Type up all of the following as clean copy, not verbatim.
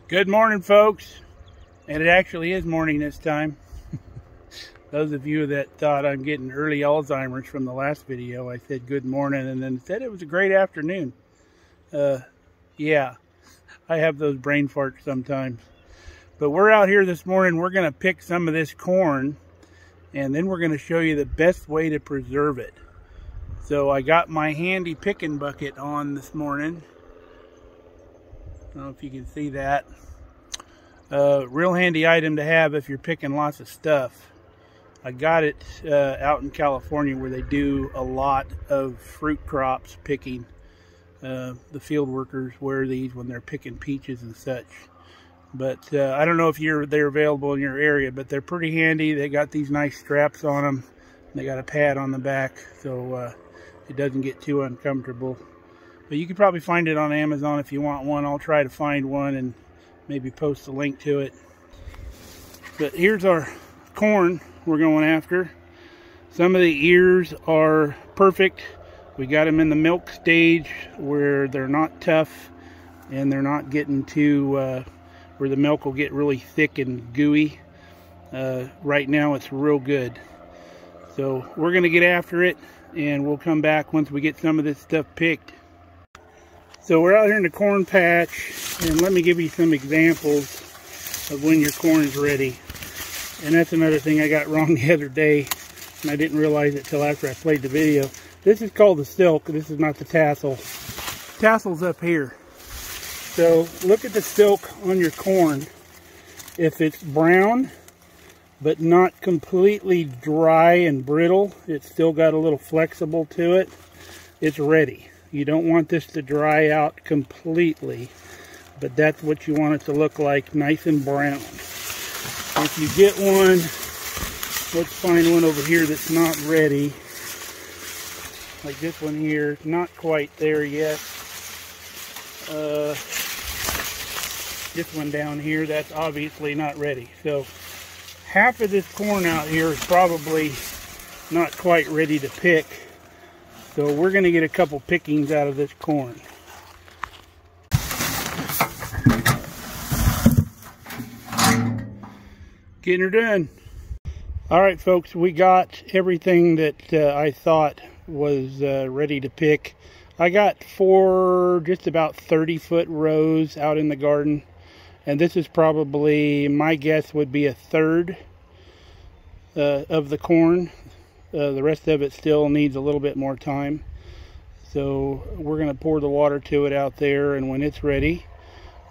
Good morning, folks. And it actually is morning this time. Those of you that thought I'm getting early Alzheimer's from the last video, I said good morning and then said it was a great afternoon. Yeah, I have those brain farts sometimes. But we're out here this morning. We're going to pick some of this corn, and then we're going to show you the best way to preserve it. So I got my handy picking bucket on this morning. I don't know if you can see that. Real handy item to have if you're picking lots of stuff. I got it out in California where they do a lot of fruit crops picking. The field workers wear these when they're picking peaches and such. But I don't know if they're available in your area, but they're pretty handy. They got these nice straps on them. They got a pad on the back so it doesn't get too uncomfortable. But you can probably find it on Amazon if you want one. I'll try to find one and maybe post a link to it. But here's our corn we're going after. Some of the ears are perfect. We got them in the milk stage where they're not tough and they're not getting to where the milk will get really thick and gooey. Right now it's real good. So we're going to get after it and we'll come back once we get some of this stuff picked. So we're out here in the corn patch, and let me give you some examples of when your corn is ready. And that's another thing I got wrong the other day, and I didn't realize it till after I played the video. This is called the silk. This is not the tassel. Tassel's up here. So look at the silk on your corn. If it's brown, but not completely dry and brittle, it's still got a little flexible to it, it's ready. You don't want this to dry out completely, but that's what you want it to look like, nice and brown. If you get one, let's find one over here that's not ready. Like this one here, not quite there yet. This one down here, that's obviously not ready. So half of this corn out here is probably not quite ready to pick. So we're going to get a couple pickings out of this corn. Getting her done. Alright folks, we got everything that I thought was ready to pick. I got 4 just about 30-foot rows out in the garden. And this is probably, my guess would be a third of the corn. The rest of it still needs a little bit more time. So we're going to pour the water to it out there, and when it's ready,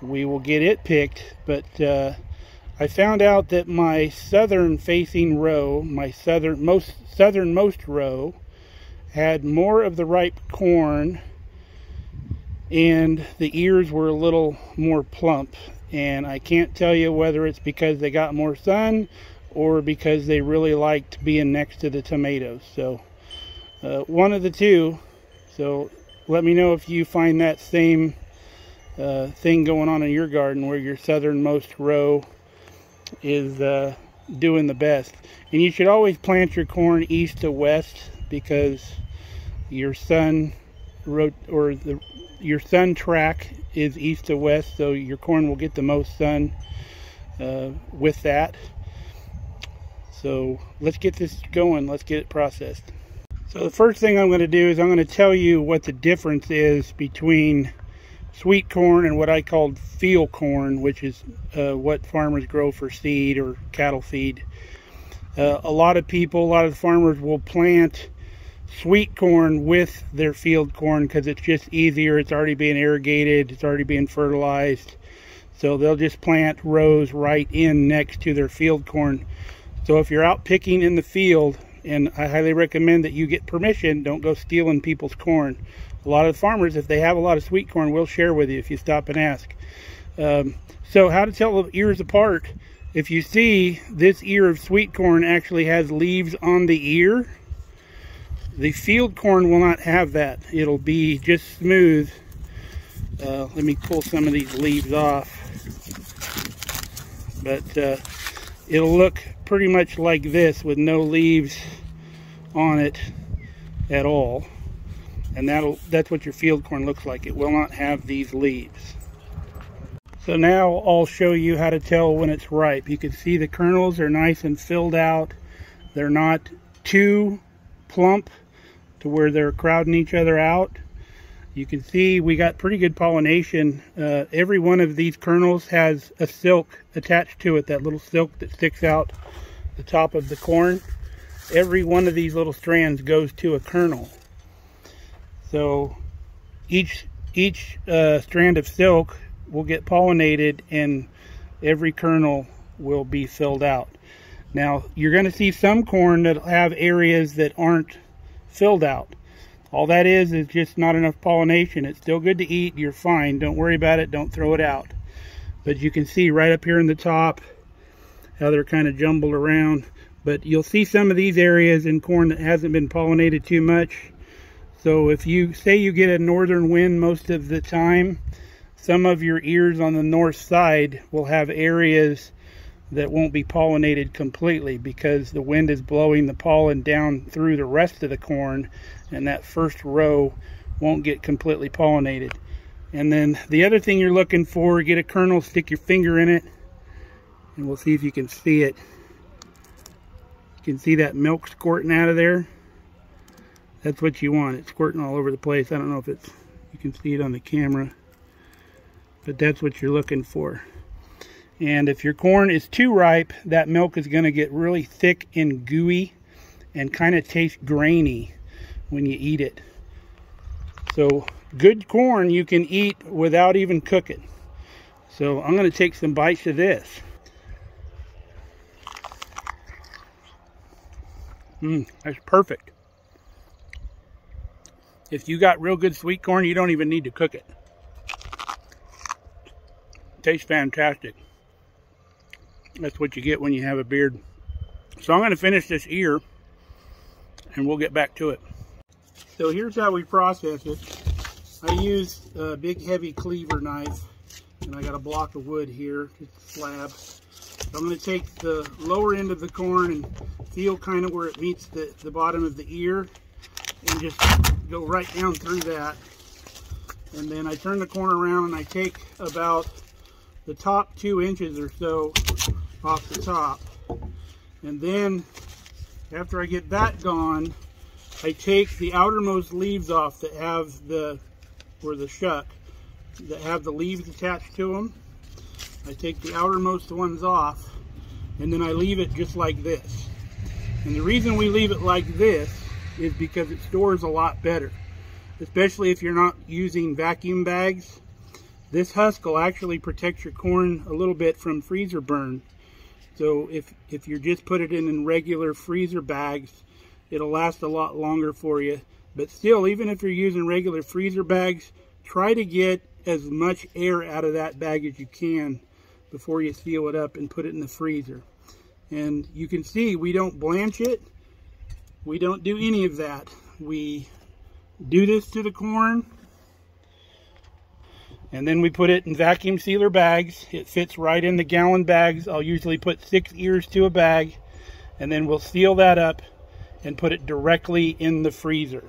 we will get it picked. But I found out that my southern facing row, my southernmost row, had more of the ripe corn, and the ears were a little more plump. And I can't tell you whether it's because they got more sun or because they really liked being next to the tomatoes. So one of the two. So let me know if you find that same thing going on in your garden where your southernmost row is doing the best. And you should always plant your corn east to west, because your sun your sun track is east to west, so your corn will get the most sun with that. So let's get this going. Let's get it processed. So the first thing I'm going to do is I'm going to tell you what the difference is between sweet corn and what I called field corn, which is what farmers grow for seed or cattle feed. A lot of the farmers will plant sweet corn with their field corn because it's just easier. It's already being irrigated. It's already being fertilized. So they'll just plant rows right in next to their field corn. So if you're out picking in the field, and I highly recommend that you get permission, don't go stealing people's corn. A lot of the farmers, if they have a lot of sweet corn, will share with you if you stop and ask. So how to tell the ears apart. If you see this ear of sweet corn actually has leaves on the ear, the field corn will not have that. It'll be just smooth. Let me pull some of these leaves off. But it'll look pretty much like this with no leaves on it at all. And that's what your field corn looks like. It will not have these leaves. So now I'll show you how to tell when it's ripe. You can see the kernels are nice and filled out. They're not too plump to where they're crowding each other out. You can see we got pretty good pollination. Every one of these kernels has a silk attached to it, that little silk that sticks out the top of the corn. Every one of these little strands goes to a kernel. So each strand of silk will get pollinated and every kernel will be filled out. Now you're going to see some corn that have areas that aren't filled out. All that is just not enough pollination. It's still good to eat. You're fine. Don't worry about it. Don't throw it out. But you can see right up here in the top how they're kind of jumbled around. But you'll see some of these areas in corn that hasn't been pollinated too much. So if you say you get a northern wind most of the time, some of your ears on the north side will have areas that won't be pollinated completely because the wind is blowing the pollen down through the rest of the corn, and that first row won't get completely pollinated. And then the other thing you're looking for, get a kernel, stick your finger in it, and we'll see if you can see it. You can see that milk squirting out of there. That's what you want. It's squirting all over the place. I don't know if you can see it on the camera, but that's what you're looking for. And if your corn is too ripe, that milk is going to get really thick and gooey and kind of taste grainy when you eat it. So good corn you can eat without even cooking. So I'm going to take some bites of this. That's perfect. If you got real good sweet corn, you don't even need to cook it. Tastes fantastic. That's what you get when you have a beard. So I'm going to finish this ear and we'll get back to it. So here's how we process it. I use a big heavy cleaver knife, and I got a block of wood here, just a slab. So I'm going to take the lower end of the corn and feel kind of where it meets the bottom of the ear and just go right down through that. And then I turn the corn around and I take about the top 2 inches or so off the top. And then after I get that gone, I take the outermost leaves off that have or the shuck, that have the leaves attached to them. I take the outermost ones off, and then I leave it just like this. And the reason we leave it like this is because it stores a lot better, especially if you're not using vacuum bags. This husk will actually protect your corn a little bit from freezer burn. So if you just put it in regular freezer bags, it'll last a lot longer for you. But still, even if you're using regular freezer bags, try to get as much air out of that bag as you can before you seal it up and put it in the freezer. And you can see we don't blanch it. We don't do any of that. We do this to the corn, and then we put it in vacuum sealer bags. It fits right in the gallon bags. I'll usually put 6 ears to a bag, and then we'll seal that up and put it directly in the freezer.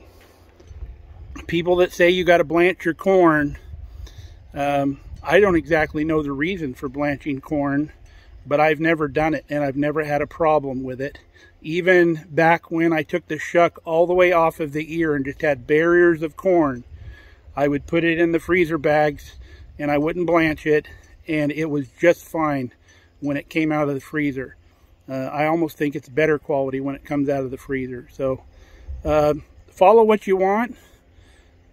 People that say you got to blanch your corn, I don't exactly know the reason for blanching corn, but I've never done it and I've never had a problem with it. Even back when I took the shuck all the way off of the ear and just had barriers of corn, I would put it in the freezer bags and I wouldn't blanch it, and it was just fine when it came out of the freezer. I almost think it's better quality when it comes out of the freezer. So follow what you want,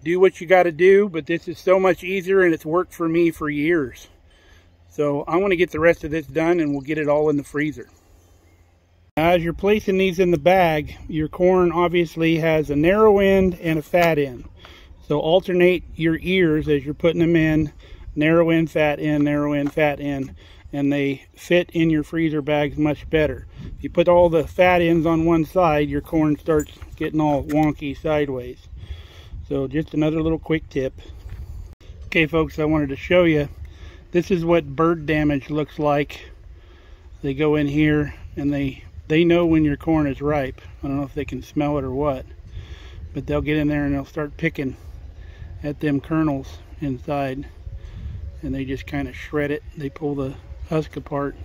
do what you got to do, but this is so much easier and it's worked for me for years. So I want to get the rest of this done and we'll get it all in the freezer. As you're placing these in the bag, your corn obviously has a narrow end and a fat end. So alternate your ears as you're putting them in, narrow end, fat end, narrow end, fat end, and they fit in your freezer bags much better. If you put all the fat ends on one side, your corn starts getting all wonky sideways. So just another little quick tip. Okay folks, I wanted to show you, this is what bird damage looks like. They go in here and they know when your corn is ripe. I don't know if they can smell it or what, but they'll get in there and they'll start picking at them kernels inside. and they just kind of shred it. They pull the husk apart.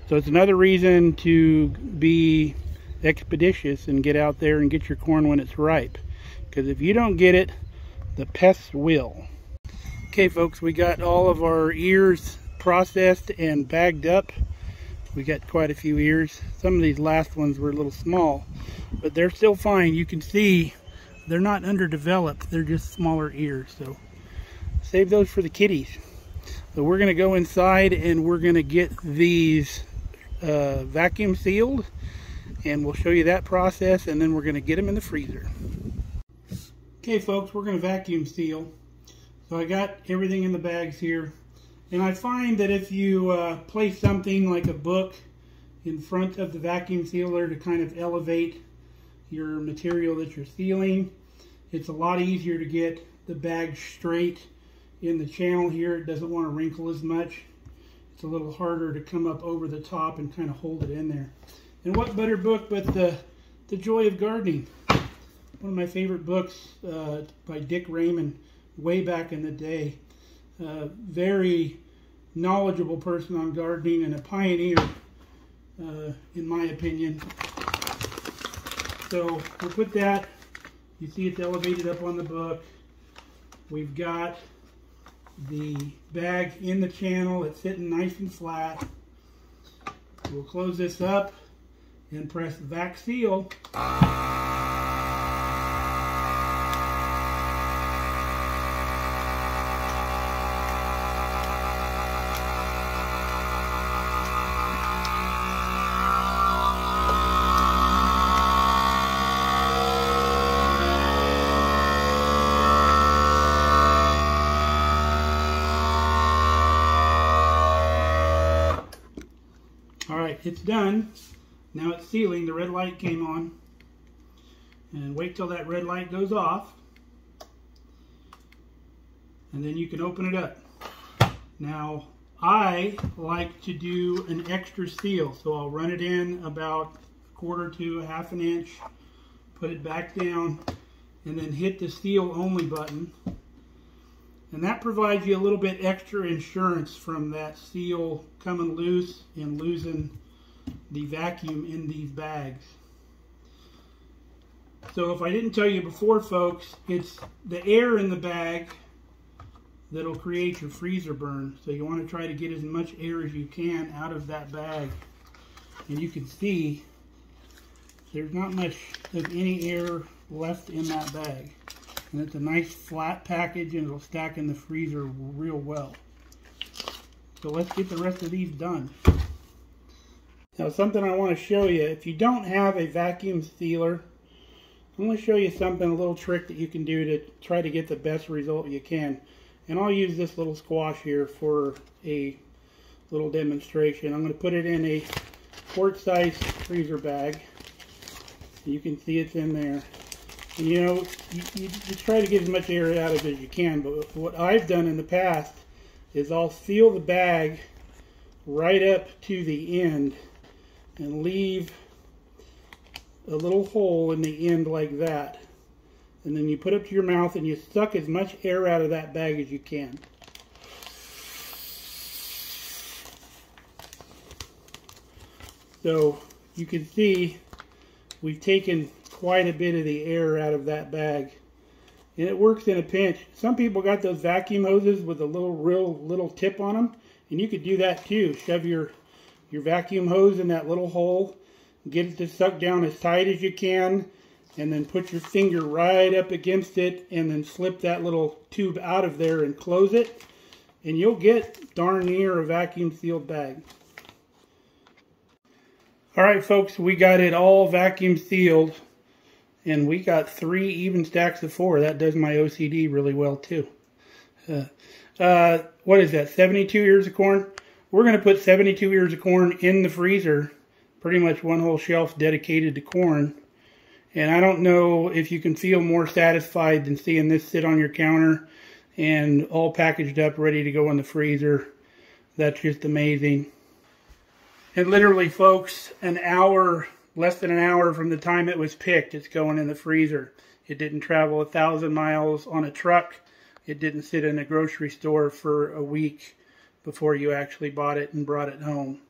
So it's another reason to be expeditious and get out there and get your corn when it's ripe, because if you don't get it, the pests will. Okay folks, we got all of our ears processed and bagged up. We got quite a few ears. Some of these last ones were a little small, but they're still fine. You can see they're not underdeveloped, they're just smaller ears, so save those for the kitties. So we're going to go inside and we're going to get these vacuum sealed, and we'll show you that process, and then we're going to get them in the freezer. Okay folks, we're going to vacuum seal. So I got everything in the bags here, and I find that if you place something like a book in front of the vacuum sealer to kind of elevate your material that you're sealing, it's a lot easier to get the bag straight in the channel here. It doesn't want to wrinkle as much. It's a little harder to come up over the top and kind of hold it in there. And what better book but the Joy of Gardening, one of my favorite books by Dick Raymond way back in the day. Very knowledgeable person on gardening and a pioneer in my opinion. So we'll put that, you see it's elevated up on the book. We've got the bag in the channel, it's sitting nice and flat. We'll close this up and press vac seal. Alright, it's done. Now it's sealing. The red light came on. And wait till that red light goes off. And then you can open it up. Now, I like to do an extra seal. So I'll run it in about a quarter to a half an inch. Put it back down. And then hit the seal only button. And that provides you a little bit extra insurance from that seal coming loose and losing the vacuum in these bags. So if I didn't tell you before folks, it's the air in the bag that'll create your freezer burn. So you want to try to get as much air as you can out of that bag. And you can see there's not much of any air left in that bag. And it's a nice flat package and it'll stack in the freezer real well. So let's get the rest of these done. Now something I want to show you, if you don't have a vacuum sealer, I'm going to show you something, a little trick that you can do to try to get the best result you can. And I'll use this little squash here for a little demonstration. I'm going to put it in a quart-sized freezer bag. You can see it's in there. And you know, you try to get as much air out of it as you can, but what I've done in the past is I'll seal the bag right up to the end and leave a little hole in the end like that. And then you put it to your mouth and you suck as much air out of that bag as you can. So you can see we've taken quite a bit of the air out of that bag, and it works in a pinch. Some people got those vacuum hoses with a real little tip on them, and you could do that too. Shove your vacuum hose in that little hole, get it to suck down as tight as you can, and then put your finger right up against it and then slip that little tube out of there and close it, and you'll get darn near a vacuum sealed bag. Alright folks, we got it all vacuum sealed. And we got 3 even stacks of 4. That does my OCD really well too. What is that, 72 ears of corn? We're going to put 72 ears of corn in the freezer. Pretty much one whole shelf dedicated to corn. And I don't know if you can feel more satisfied than seeing this sit on your counter and all packaged up, ready to go in the freezer. That's just amazing. And literally folks, an hour, less than an hour from the time it was picked, it's going in the freezer. It didn't travel 1,000 miles on a truck. it didn't sit in a grocery store for a week before you actually bought it and brought it home.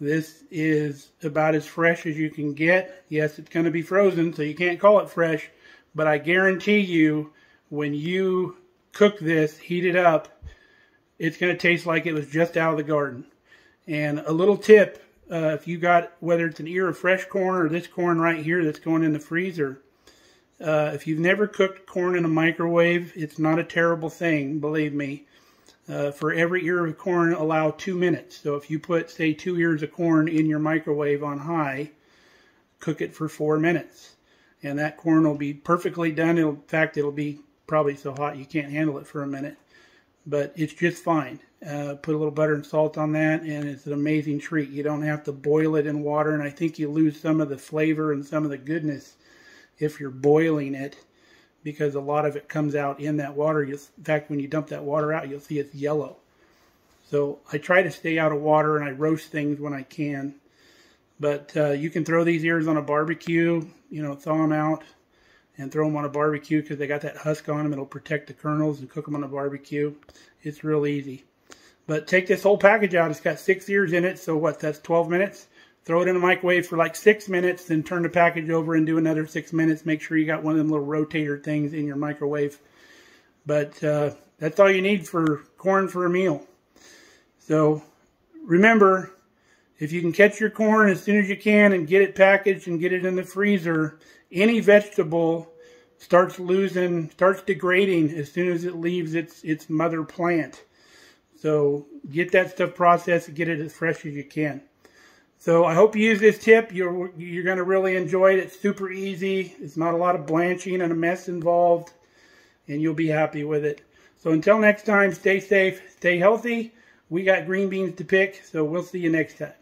This is about as fresh as you can get. Yes, it's going to be frozen, so you can't call it fresh, but I guarantee you when you cook this, heat it up, it's going to taste like it was just out of the garden. And a little tip, if you got, whether it's an ear of fresh corn or this corn right here that's going in the freezer, if you've never cooked corn in a microwave, it's not a terrible thing, believe me. For every ear of corn, allow 2 minutes. So if you put, say, 2 ears of corn in your microwave on high, cook it for 4 minutes. And that corn will be perfectly done. In fact, it'll be probably so hot you can't handle it for a minute. But it's just fine. Put a little butter and salt on that, and it's an amazing treat. You don't have to boil it in water, and I think you lose some of the flavor and some of the goodness if you're boiling it, because a lot of it comes out in that water. In fact, when you dump that water out, you'll see it's yellow. So I try to stay out of water, and I roast things when I can. But you can throw these ears on a barbecue, you know, thaw them out and throw them on a barbecue because they got that husk on them. It'll protect the kernels, and cook them on a barbecue. It's real easy. But take this whole package out. It's got 6 ears in it, so what, that's 12 minutes? Throw it in the microwave for like 6 minutes, then turn the package over and do another 6 minutes. Make sure you got one of them little rotator things in your microwave. But that's all you need for corn for a meal. So remember, if you can catch your corn as soon as you can and get it packaged and get it in the freezer, any vegetable starts degrading as soon as it leaves its mother plant. So get that stuff processed and get it as fresh as you can. So I hope you use this tip. You're going to really enjoy it. It's super easy. It's not a lot of blanching and a mess involved, and you'll be happy with it. So until next time, stay safe, stay healthy. We got green beans to pick, so we'll see you next time.